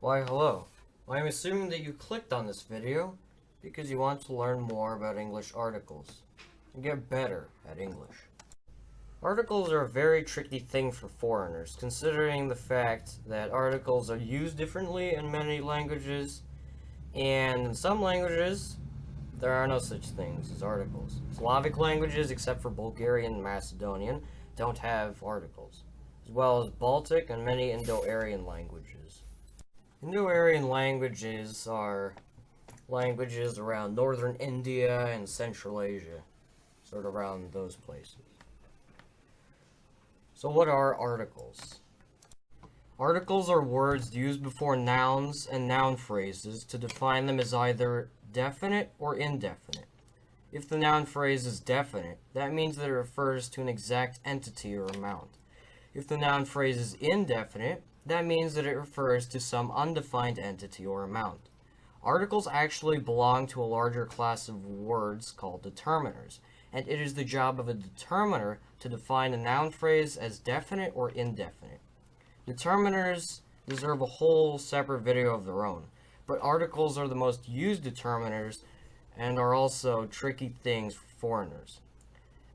Why, hello. I'm assuming that you clicked on this video because you want to learn more about English articles and get better at English. Articles are a very tricky thing for foreigners, considering the fact that articles are used differently in many languages, and in some languages, there are no such things as articles. Slavic languages, except for Bulgarian and Macedonian, don't have articles, as well as Baltic and many Indo-Aryan languages. Indo-Aryan languages are languages around northern India and Central Asia, sort of around those places. So what are articles? Articles are words used before nouns and noun phrases to define them as either definite or indefinite. If the noun phrase is definite, that means that it refers to an exact entity or amount. If the noun phrase is indefinite, that means that it refers to some undefined entity or amount. Articles actually belong to a larger class of words called determiners, and it is the job of a determiner to define a noun phrase as definite or indefinite. Determiners deserve a whole separate video of their own, but articles are the most used determiners and are also tricky things for foreigners.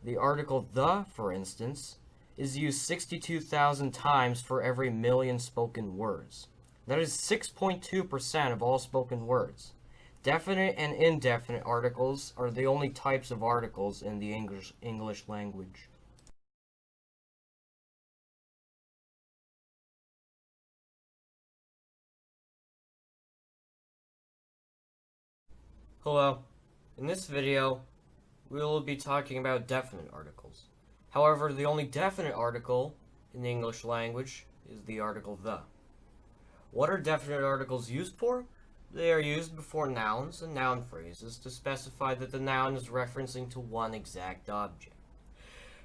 The article the, for instance, is used 62,000 times for every million spoken words. That is 6.2% of all spoken words. Definite and indefinite articles are the only types of articles in the English language. Hello. In this video, we will be talking about definite articles. However, the only definite article in the English language is the article the. What are definite articles used for? They are used before nouns and noun phrases to specify that the noun is referencing to one exact object.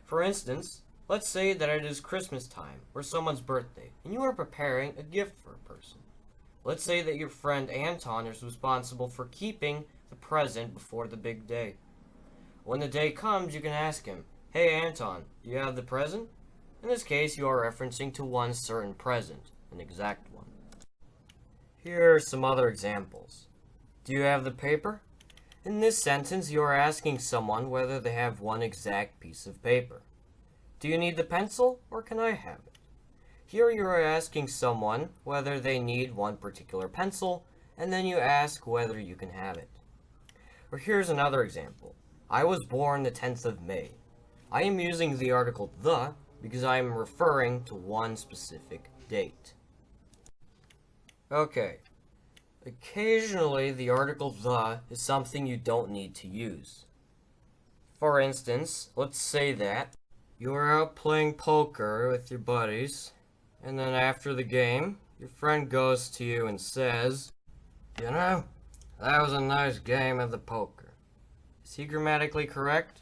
For instance, let's say that it is Christmas time or someone's birthday, and you are preparing a gift for a person. Let's say that your friend Anton is responsible for keeping the present before the big day. When the day comes, you can ask him, "Hey Anton, do you have the present?" In this case, you are referencing to one certain present, an exact one. Here are some other examples. Do you have the paper? In this sentence, you are asking someone whether they have one exact piece of paper. Do you need the pencil, or can I have it? Here you are asking someone whether they need one particular pencil, and then you ask whether you can have it. Or here's another example. I was born the 10th of May. I am using the article the because I am referring to one specific date. Okay. Occasionally, the article the is something you don't need to use. For instance, let's say that you are out playing poker with your buddies, and then after the game, your friend goes to you and says, "You know, that was a nice game of the poker." Is he grammatically correct?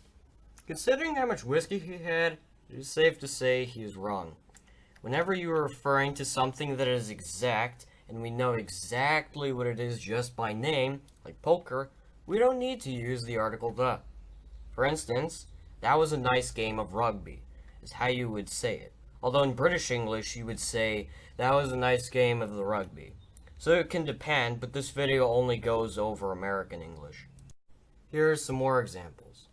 Considering how much whiskey he had, it is safe to say he is wrong. Whenever you are referring to something that is exact, and we know exactly what it is just by name, like poker, we don't need to use the article the. For instance, "That was a nice game of rugby," is how you would say it. Although in British English, you would say, "That was a nice game of the rugby." So it can depend, but this video only goes over American English. Here are some more examples.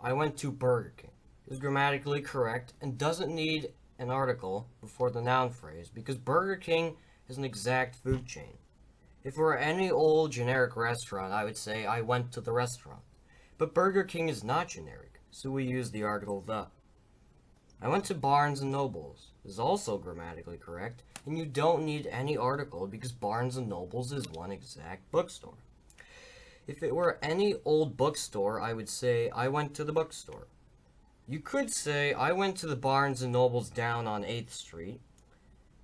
I went to Burger King is grammatically correct and doesn't need an article before the noun phrase because Burger King is an exact food chain. If it were any old generic restaurant, I would say I went to the restaurant. But Burger King is not generic, so we use the article the. I went to Barnes & Noble's is also grammatically correct, and you don't need any article because Barnes & Noble's is one exact bookstore. If it were any old bookstore, I would say I went to the bookstore. You could say I went to the Barnes & Noble's down on 8th Street,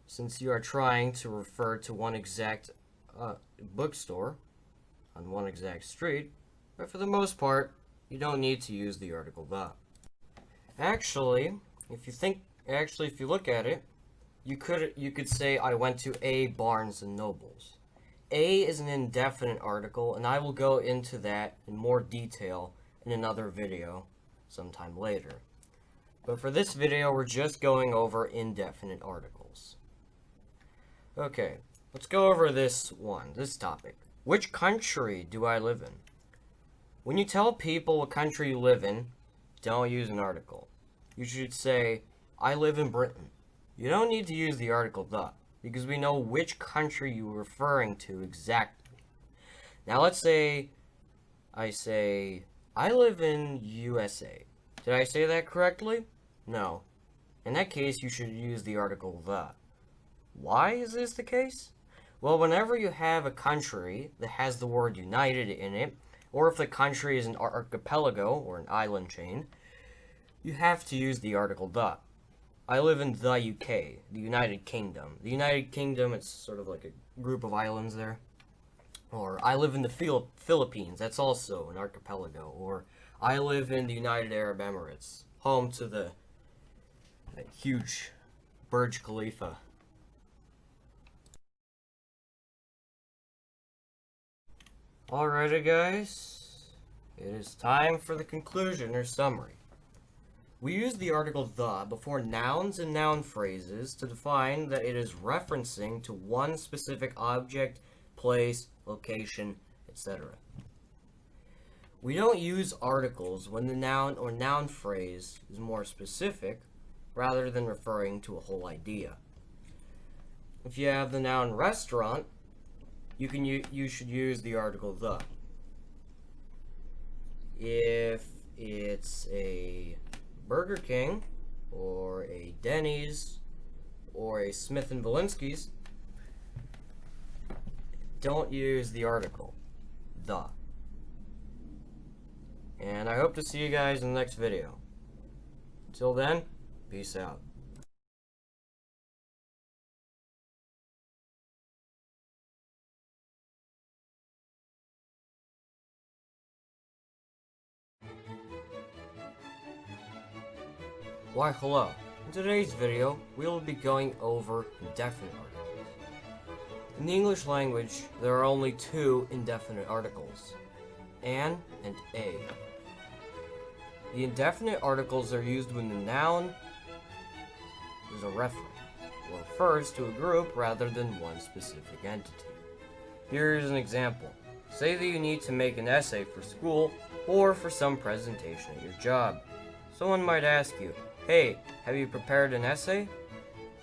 since you are trying to refer to one exact bookstore on one exact street, but for the most part, you don't need to use the article the. Actually, if you look at it, you could say I went to a Barnes & Noble's. A is an indefinite article, and I will go into that in more detail in another video sometime later. But for this video, we're just going over indefinite articles. Okay, Let's go over this topic. Which country do I live in? When you tell people what country you live in, don't use an article. You should say, I live in Britain. You don't need to use the article the, because we know which country you're referring to exactly. Now let's say I say, I live in USA. Did I say that correctly? No. In that case, you should use the article the. Why is this the case? Well, whenever you have a country that has the word United in it, or if the country is an archipelago or an island chain, you have to use the article the. I live in the UK, the United Kingdom. The United Kingdom, it's sort of like a group of islands there. Or I live in the Philippines, that's also an archipelago. Or I live in the United Arab Emirates, home to the huge Burj Khalifa. Alrighty guys, it is time for the conclusion or summary. We use the article the before nouns and noun phrases to define that it is referencing to one specific object, place, location, etc. We don't use articles when the noun or noun phrase is more specific rather than referring to a whole idea. If you have the noun restaurant, you should use the article the. If it's a Burger King or a Denny's or a Smith & Valinsky's, don't use the article the. And I hope to see you guys in the next video. Until then, peace out. Why hello. In today's video, we will be going over indefinite articles. In the English language, there are only two indefinite articles, an and a. The indefinite articles are used when the noun is a referent, or refers to a group rather than one specific entity. Here is an example. Say that you need to make an essay for school or for some presentation at your job. Someone might ask you, hey, have you prepared an essay?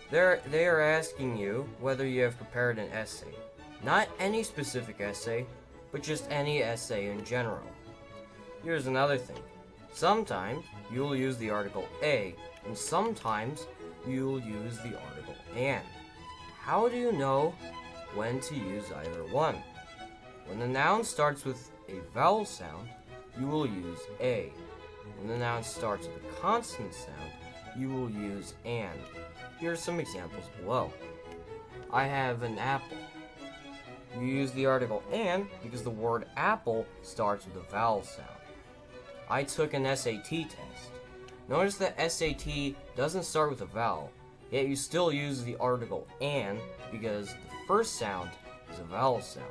They are asking you whether you have prepared an essay. Not any specific essay, but just any essay in general. Here's another thing. Sometimes you'll use the article a, and sometimes you'll use the article an. How do you know when to use either one? When the noun starts with a vowel sound, you will use a. When the noun starts with a consonant sound, you will use an. Here are some examples below. I have an apple. You use the article an because the word apple starts with a vowel sound. I took an SAT test. Notice that SAT doesn't start with a vowel, yet you still use the article an because the first sound is a vowel sound.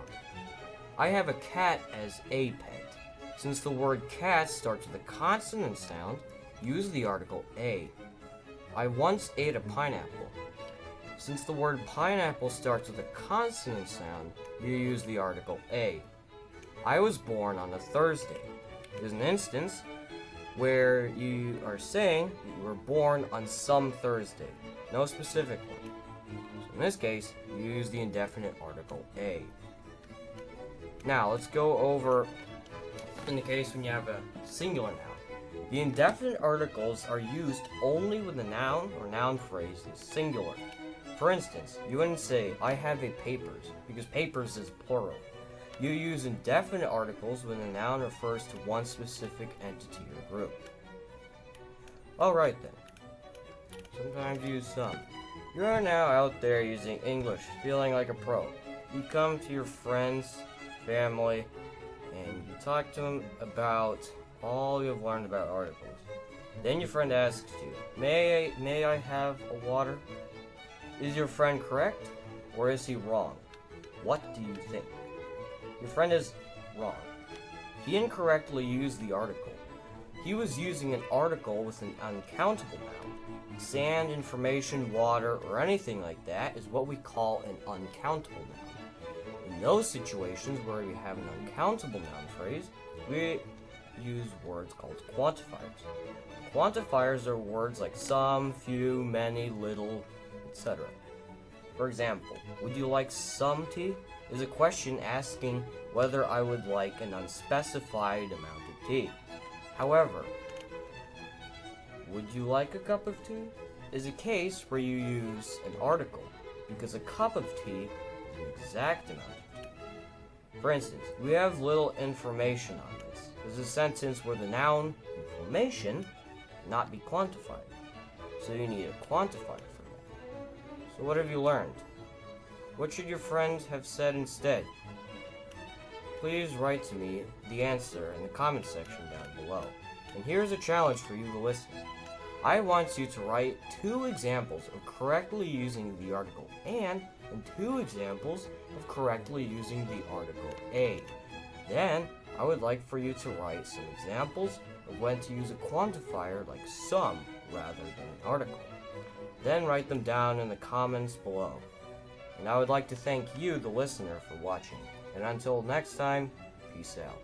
I have a cat as a pet. Since the word cat starts with a consonant sound, use the article a. I once ate a pineapple. Since the word pineapple starts with a consonant sound, you use the article a. I was born on a Thursday. Is an instance where you are saying that you were born on some Thursday, no specific one. So in this case, you use the indefinite article a. Now, let's go over in the case when you have a singular noun. The indefinite articles are used only when the noun or noun phrase is singular. For instance, you wouldn't say, I have a papers, because papers is plural. You use indefinite articles when the noun refers to one specific entity or group. Alright then. Sometimes you use some. You are now out there using English, feeling like a pro. You come to your friends, family, and you talk to them about all you've learned about articles. Then your friend asks you, may I have a water? Is your friend correct, or is he wrong? What do you think? Your friend is wrong. He incorrectly used the article. He was using an article with an uncountable noun. Sand, information, water, or anything like that is what we call an uncountable noun. In those situations where we have an uncountable noun phrase, we use words called quantifiers. Quantifiers are words like some, few, many, little, etc. For example, would you like some tea? Is a question asking whether I would like an unspecified amount of tea. However, would you like a cup of tea? Is a case where you use an article, because a cup of tea is an exact amount of tea. For instance, we have little information on this. There's a sentence where the noun information cannot be quantified, so you need a quantifier for that. So what have you learned? What should your friends have said instead? Please write to me the answer in the comment section down below. And here's a challenge for you, the listener. I want you to write 2 examples of correctly using the article and 2 examples of correctly using the article a. Then, I would like for you to write some examples of when to use a quantifier like some rather than an article. Then write them down in the comments below. And I would like to thank you, the listener, for watching. And until next time, peace out.